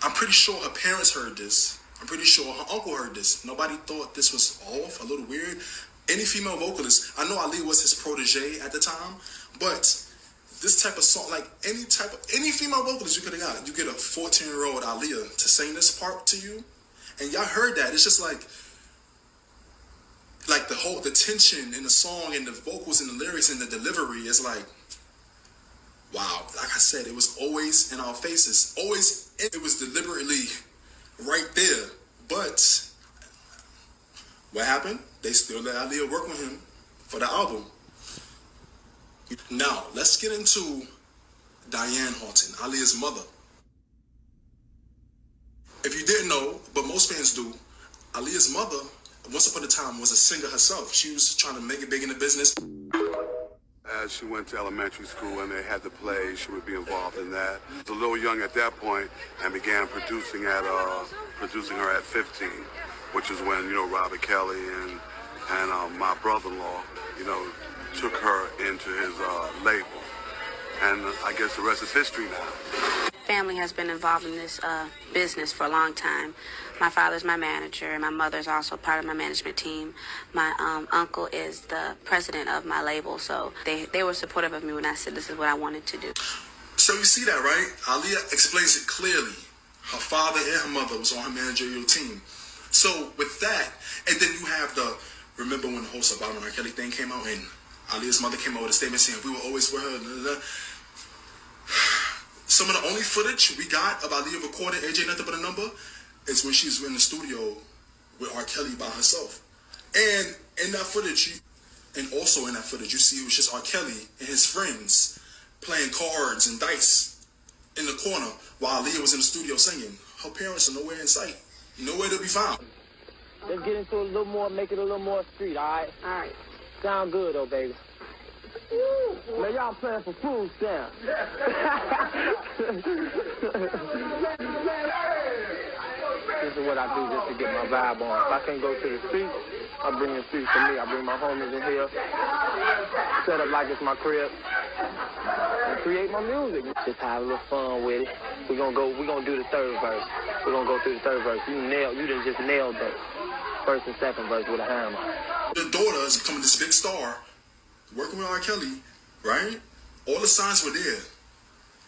I'm pretty sure her parents heard this. I'm pretty sure her uncle heard this. Nobody thought this was off, a little weird. Any female vocalist, I know Aaliyah was his protege at the time, but this type of song, like any female vocalist you could have got, you get a 14-year-old Aaliyah to sing this part to you, and y'all heard that. It's just like the tension in the song and the vocals and the lyrics and the delivery is like, wow. Like I said, it was always in our faces. Always, it was deliberately right there. But what happened? They still let Aaliyah work with him for the album. Now, let's get into Diane Horton, Aaliyah's mother. If you didn't know, but most fans do, Aaliyah's mother, once upon a time, was a singer herself. She was trying to make it big in the business. As she went to elementary school and they had to play, she would be involved in that. She was a little young at that point and began producing her at 15, which is when, Robert Kelly and my brother-in-law, took her into his label. And I guess the rest is history now. Family has been involved in this business for a long time. My father's my manager, and my mother's also part of my management team. My uncle is the president of my label, so they were supportive of me when I said this is what I wanted to do. So you see that, right? Aaliyah explains it clearly. Her father and her mother was on her managerial team. So with that, and then you have remember when the whole Surviving R. Kelly thing came out, and Aaliyah's mother came out with a statement saying, we were always with her, blah, blah, blah. Some of the only footage we got of Aaliyah recording AJ Nothing But a Number is when she's in the studio with R. Kelly by herself. And in that footage, also in that footage, you see it was just R. Kelly and his friends playing cards and dice in the corner while Aaliyah was in the studio singing. Her parents are nowhere in sight, nowhere to be found. Let's get into a little more, make it a little more street, all right? All right. Sound good, though, baby. Man, y'all playing for food stamps. This is what I do just to get my vibe on. If I can't go to the street, I bring the streets to me. I bring my homies in here, set up like it's my crib, and create my music. Just have a little fun with it. We're gonna do the third verse. We're gonna go through the third verse. You done just nailed the first and second verse with a hammer. The daughter is becoming this big star, working with R. Kelly, right? All the signs were there.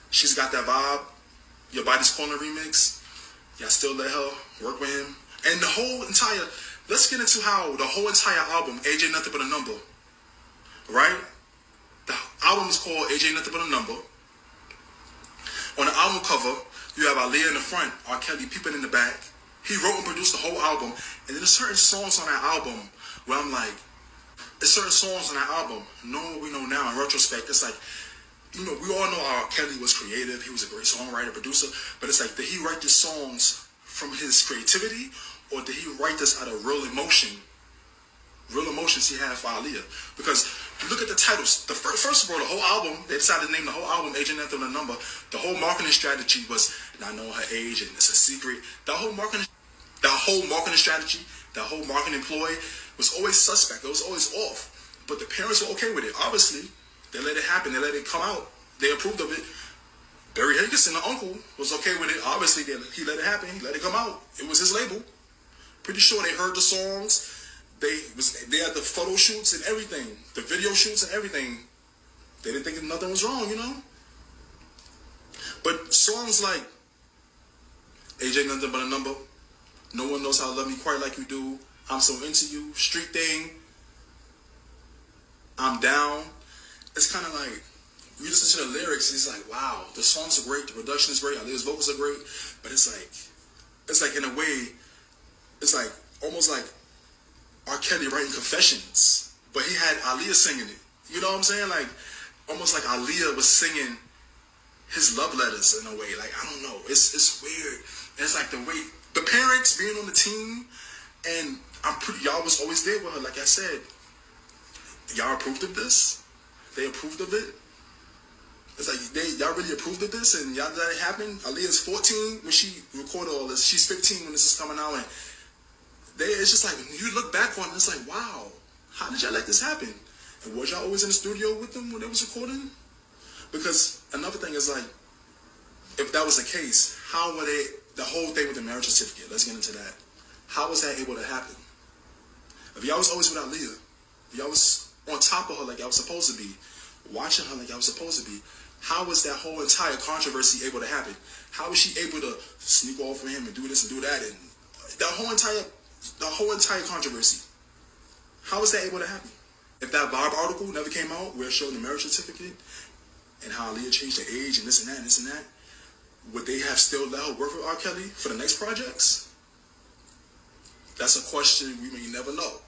She's got that vibe. Your Body's Calling remix. Y'all still let her work with him. And the whole entire, let's get into how the whole entire album, AJ Nothing But a Number, right? The album is called AJ Nothing But a Number. On the album cover, you have Aaliyah in the front, R. Kelly peeping in the back. He wrote and produced the whole album. And then there's certain songs on that album where I'm like, there's certain songs on that album, knowing what we know now in retrospect, it's like, we all know R. Kelly was creative. He was a great songwriter, producer. But it's like, did he write the songs from his creativity, or did he write this out of real emotion? Real emotions he had for Aaliyah. Because you look at the titles. First of all, the whole album, they decided to name the whole album Agent Nothing But a Number. The whole marketing strategy was not knowing her age and it's a secret. That whole marketing strategy, that whole marketing ploy was always suspect. It was always off. But the parents were okay with it. Obviously, they let it happen. They let it come out. They approved of it. Barry Higginson, the uncle, was okay with it. Obviously, he let it happen. He let it come out. It was his label. Pretty sure they heard the songs. They had the photo shoots and everything. The video shoots and everything. They didn't think nothing was wrong, But songs like AJ Nothing But a Number, No One Knows How to Love Me Quite Like You Do, I'm So Into You, Street Thing, I'm Down. It's kind of like, you listen to the lyrics, it's like, wow, the songs are great, the production is great, Aaliyah's vocals are great, but it's like in a way, it's like almost like R. Kelly writing confessions, but he had Aaliyah singing it. You know what I'm saying? Like almost like Aaliyah was singing his love letters in a way. Like, I don't know, it's weird. And it's like the way the parents being on the team, and y'all was always there with her. Like I said, y'all approved of this. They approved of it. It's like y'all really approved of this, and y'all let it happen. Aaliyah's 14 when she recorded all this. She's 15 when this is coming out, and it's just like when you look back on it, it's like, wow, how did y'all let this happen? And was y'all always in the studio with them when they was recording? Because another thing is like, if that was the case, how were they? The whole thing with the marriage certificate. Let's get into that. How was that able to happen? If y'all was always with Aaliyah, if y'all was on top of her like y'all was supposed to be, watching her like y'all was supposed to be, how was that whole entire controversy able to happen? How was she able to sneak off of him and do this and do that, and the whole entire controversy? How was that able to happen? If that Bob article never came out where it showed the marriage certificate and how Aaliyah changed her age and this and that and this and that, would they have still let her work with R. Kelly for the next projects? That's a question we may never know.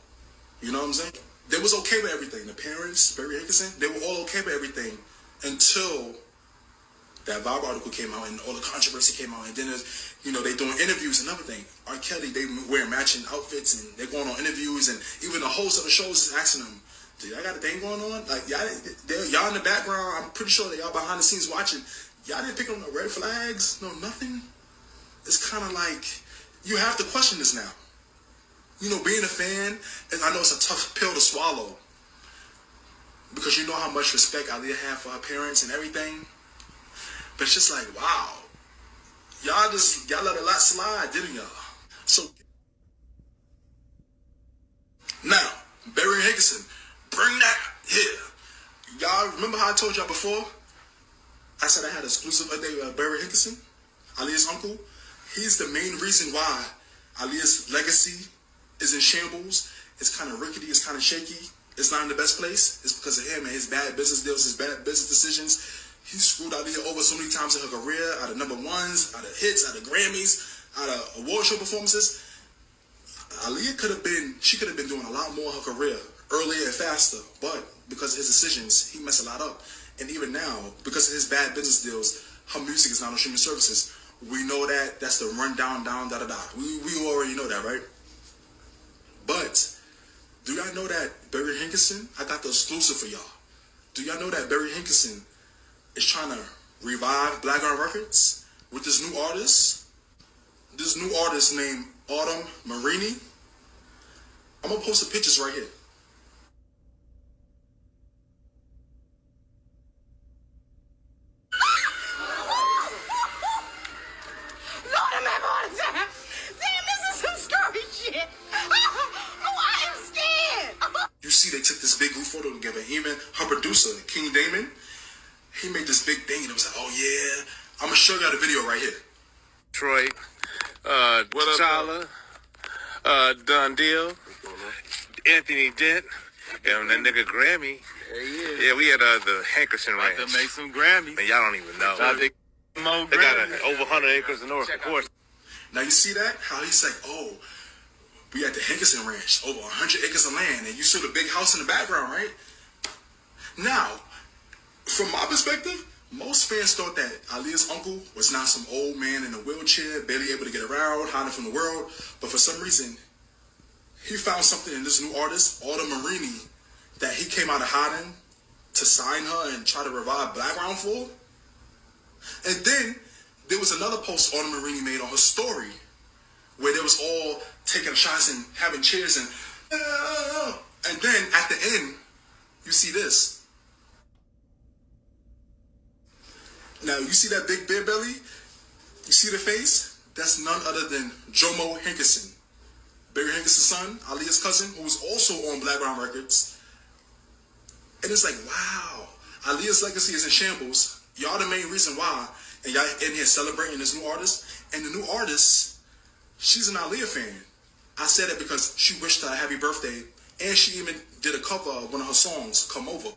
You know what I'm saying? They was okay with everything. The parents, Barry Hankerson, they were all okay with everything until that Vibe article came out and all the controversy came out. And then, they doing interviews and everything. R. Kelly, they wearing matching outfits and they're going on interviews, and even the host of the shows is asking them, do y'all got a thing going on? Like, y'all in the background, I'm pretty sure that y'all behind the scenes watching. Y'all didn't pick up no red flags, no nothing. It's kind of like, you have to question this now. Being a fan, and I know it's a tough pill to swallow, because you know how much respect Aaliyah had for her parents and everything. But it's just like, wow. Y'all let a lot slide, didn't y'all? So, now, Barry Hankerson, bring that here. Y'all remember how I told y'all before? I said I had an exclusive update with Barry Hankerson, Aaliyah's uncle. He's the main reason why Aaliyah's legacy is in shambles. It's kind of rickety, it's kind of shaky. It's not in the best place. It's because of him and his bad business deals, his bad business decisions. He screwed Aaliyah over so many times in her career, out of number ones, out of hits, out of Grammys, out of award show performances. Aaliyah could have been doing a lot more in her career earlier and faster, but because of his decisions, he messed a lot up. And even now, because of his bad business deals, her music is not on streaming services. We know that. That's the run down, da-da-da. We already know that, right? But do y'all know that Barry Hankerson, I got the exclusive for y'all. Do y'all know that Barry Hankerson is trying to revive Black Girl Records with this new artist? This new artist named Autumn Marini. I'm going to post the pictures right here. Lord, I'm having a heart attack. Damn, this is some scary shit. Oh, I am scared. You see, they took this big group photo together. Even her producer, King Damon, he made this big thing, and it was like, oh yeah. I'm gonna show y'all the video right here. Detroit, T'Challa, Done Deal, Anthony Dent, and that nigga Grammy. Yeah, we had the Hankerson Ranch. To make some Grammys. And y'all don't even know. They got over 100 acres in North, of course. Now you see that? How he's like, oh, we at the Hankerson Ranch, over 100 acres of land, and you saw the big house in the background, right? Now, from my perspective, most fans thought that Aaliyah's uncle was not some old man in a wheelchair, barely able to get around, hiding from the world. But for some reason, he found something in this new artist, Autumn Marini, that he came out of hiding to sign her and try to revive Blackground for. And then there was another post Autumn Marini made on her story where they was all taking shots and having cheers and then at the end, you see this. Now, you see that big beer belly? You see the face? That's none other than Jomo Hankerson, Barry Hankerson's son, Aaliyah's cousin, who was also on Blackground Records. And it's like, wow, Aaliyah's legacy is in shambles. Y'all the main reason why. And y'all in here celebrating this new artist. And the new artist, she's an Aaliyah fan. I said it because she wished her a happy birthday And she even did a cover of one of her songs, Come Over.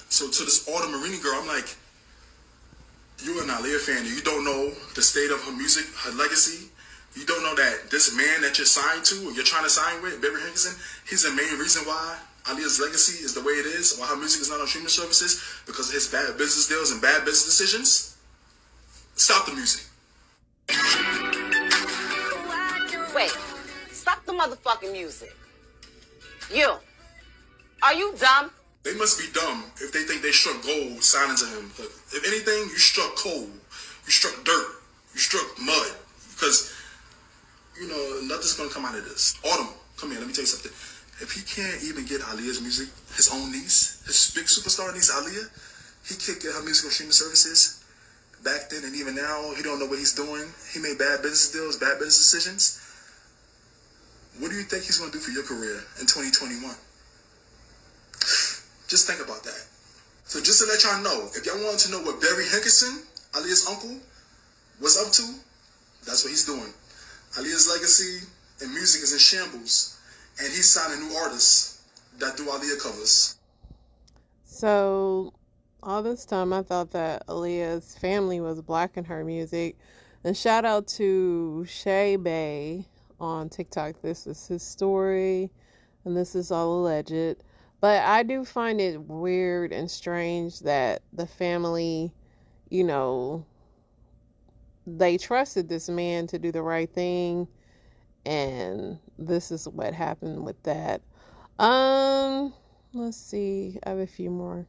So to this Autumn Marini girl, I'm like, you're an Aaliyah fan. You don't know the state of her music, her legacy. You don't know that this man that you're signed to, or you're trying to sign with, Barry Hankerson, he's the main reason why Aaliyah's legacy is the way it is, why her music is not on streaming services, because of his bad business deals and bad business decisions. Stop the music. Wait, stop the motherfucking music. You, are you dumb? They must be dumb if they think they struck gold signing to him. But if anything, you struck coal. You struck dirt. You struck mud. Because, you know, nothing's going to come out of this. Autumn, come here, let me tell you something. If he can't even get Aaliyah's music, his own niece, his big superstar niece, Aaliyah, he can't get her music on streaming services. Back then and even now, he don't know what he's doing. He made bad business deals, bad business decisions. What do you think he's going to do for your career in 2021? Just think about that. So just to let y'all know, if y'all wanted to know what Barry Hankerson, Aaliyah's uncle, was up to, that's what he's doing. Aaliyah's legacy and music is in shambles, and he's signing new artists that do Aaliyah covers. So all this time I thought that Aaliyah's family was blacking her music. And shout out to Shay Bay on TikTok. This is his story, and this is all alleged. But I do find it weird and strange that the family, you know, they trusted this man to do the right thing, and this is what happened with that. Let's see. I have a few more.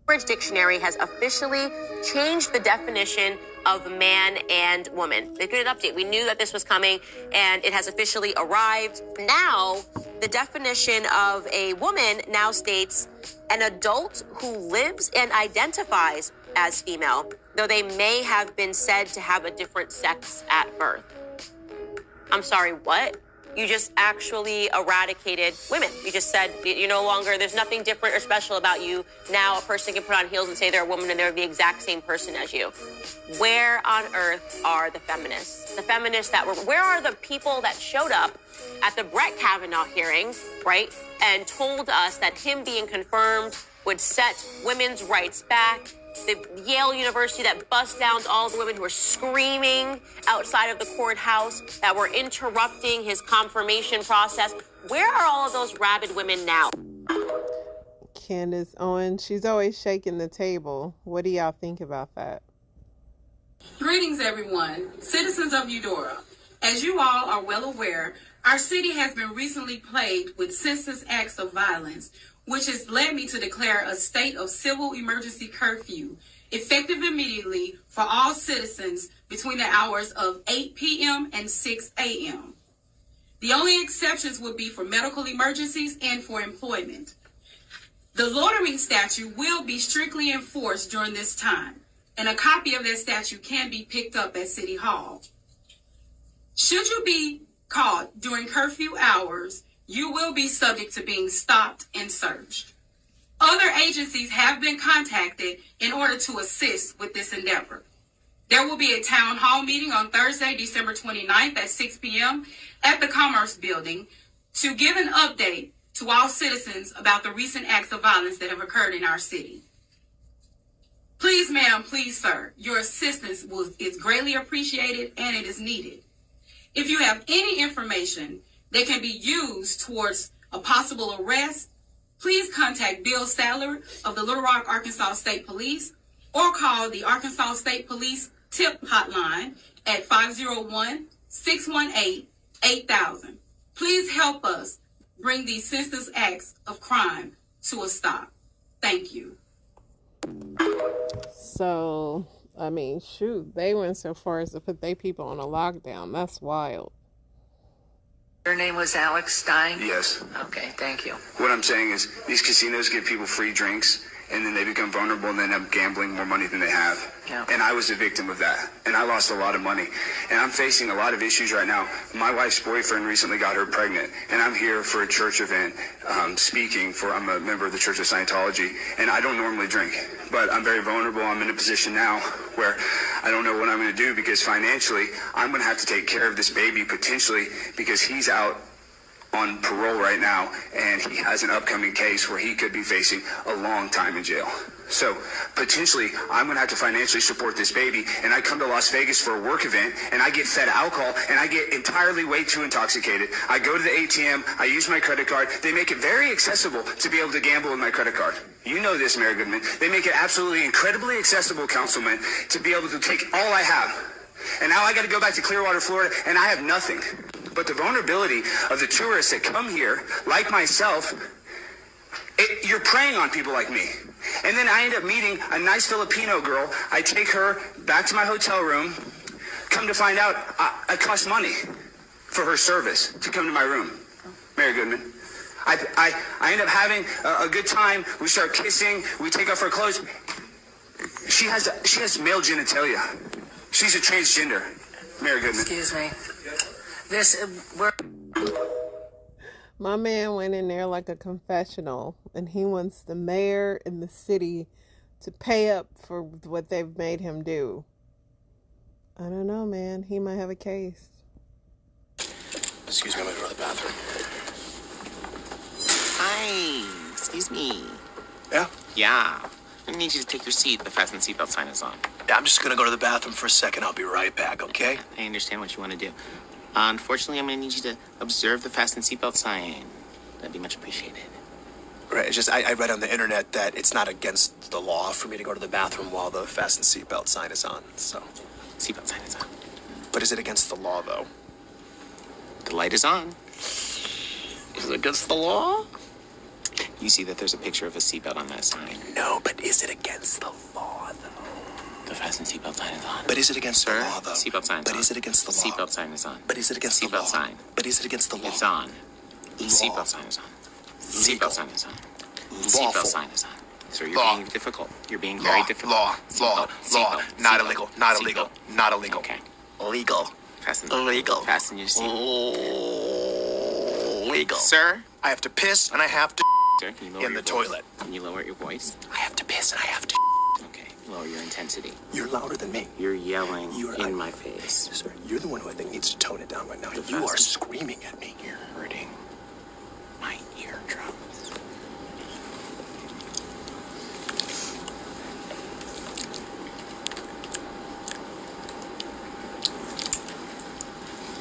Cambridge Dictionary has officially changed the definition of man and woman. They did an update. We knew that this was coming, and it has officially arrived. Now, the definition of a woman now states an adult who lives and identifies as female, though they may have been said to have a different sex at birth. I'm sorry, what? You just actually eradicated women. You just said you're no longer, there's nothing different or special about you. Now a person can put on heels and say they're a woman and they're the exact same person as you. Where on earth are the feminists? The feminists that were, where are the people that showed up at the Brett Kavanaugh hearing, right, and told us that him being confirmed would set women's rights back? The Yale University that bust down all the women who were screaming outside of the courthouse, that were interrupting his confirmation process. Where are all of those rabid women now? Candace Owens, she's always shaking the table. What do y'all think about that? Greetings, everyone. Citizens of Eudora. As you all are well aware, our city has been recently plagued with senseless acts of violence, which has led me to declare a state of civil emergency curfew, effective immediately for all citizens between the hours of 8 p.m. and 6 a.m. The only exceptions would be for medical emergencies and for employment. The loitering statute will be strictly enforced during this time, and a copy of that statute can be picked up at City Hall. Should you be caught during curfew hours, you will be subject to being stopped and searched. Other agencies have been contacted in order to assist with this endeavor. There will be a town hall meeting on Thursday, December 29th at 6 p.m. at the Commerce Building to give an update to all citizens about the recent acts of violence that have occurred in our city. Please, ma'am, please, sir, your assistance is greatly appreciated and it is needed. If you have any information that can be used towards a possible arrest, please contact Bill Sadler of the Little Rock, Arkansas State Police, or call the Arkansas State Police tip hotline at 501-618-8000. Please help us bring these senseless acts of crime to a stop. Thank you. So, I mean, shoot, they went so far as to put their people on a lockdown. That's wild. Your name was Alex Stein? Yes. Okay, thank you. What I'm saying is these casinos give people free drinks, and then they become vulnerable and then end up gambling more money than they have. Yeah. And I was a victim of that, and I lost a lot of money. And I'm facing a lot of issues right now. My wife's boyfriend recently got her pregnant, and I'm here for a church event speaking for, I'm a member of the Church of Scientology, and I don't normally drink, but I'm very vulnerable. I'm in a position now where I don't know what I'm going to do, because financially I'm going to have to take care of this baby potentially, because he's out on parole right now, and he has an upcoming case where he could be facing a long time in jail. So potentially I'm going to have to financially support this baby, and I come to Las Vegas for a work event, and I get fed alcohol, and I get entirely way too intoxicated. I go to the ATM, I use my credit card. They make it very accessible to be able to gamble with my credit card. You know this, Mayor Goodman. They make it absolutely incredibly accessible, Councilman, to be able to take all I have. And now I got to go back to Clearwater, Florida, and I have nothing. But the vulnerability of the tourists that come here, like myself, you're preying on people like me. And then I end up meeting a nice Filipino girl. I take her back to my hotel room. Come to find out, I cost money for her service to come to my room. Mary Goodman. I end up having a good time. We start kissing. We take off her clothes. She has male genitalia. She's a transgender. Mary Goodman. Excuse me. My man went in there like a confessional, and he wants the mayor and the city to pay up for what they've made him do. I don't know, man. He might have a case. Excuse me, I'm gonna go to the bathroom. Hi, excuse me. Yeah? Yeah. I need you to take your seat. The fasten seatbelt sign is on. Yeah, I'm just gonna go to the bathroom for a second. I'll be right back, okay? I understand what you want to do. Unfortunately, I'm going to need you to observe the fasten seatbelt sign. That'd be much appreciated. Right, it's just, I read on the internet that it's not against the law for me to go to the bathroom while the fasten seatbelt sign is on, so. Seatbelt sign is on. But is it against the law, though? The light is on. Is it against the law? You see that there's a picture of a seatbelt on that sign. No, but is it against the law, though? The fasten seatbelt sign is on. But is it against the law, though? Seatbelt sign is on. But is it against the law? Seatbelt sign is on. But is it against the law? Seatbelt sign. But is it against the law? It's on. Seatbelt sign is on. Seatbelt sign is on. Seatbelt sign is on. Sir, you're being difficult. You're being very difficult. Law. Not illegal. Not illegal. Not illegal. Okay. Legal. Fasten. Illegal. Fasten your seat. Legal. Sir? I have to piss and I have to Sir, can you lower in your the voice? toilet. Can you lower your voice? I have to piss and I have to. Okay. Lower your intensity. You're louder than me. You're yelling in my face. Sir, you're the one who I think needs to tone it down right now. You are screaming at me. You're hurting my eardrums.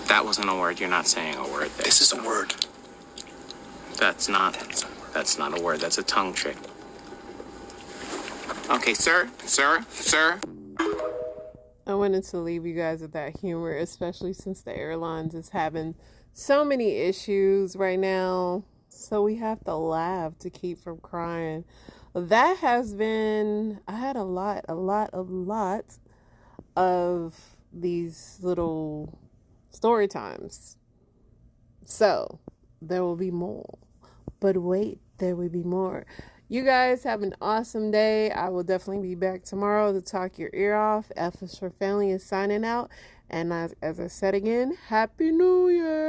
That wasn't a word. You're not saying a word there. This is a word. That's not a word. That's a tongue trick. Okay, sir. I wanted to leave you guys with that humor, especially since the airlines is having so many issues right now. So we have to laugh to keep from crying. That has been, I had a lot of these little story times. So there will be more. But wait, there will be more. You guys have an awesome day. I will definitely be back tomorrow to talk your ear off. F is for Family is signing out. And as I said again, Happy New Year.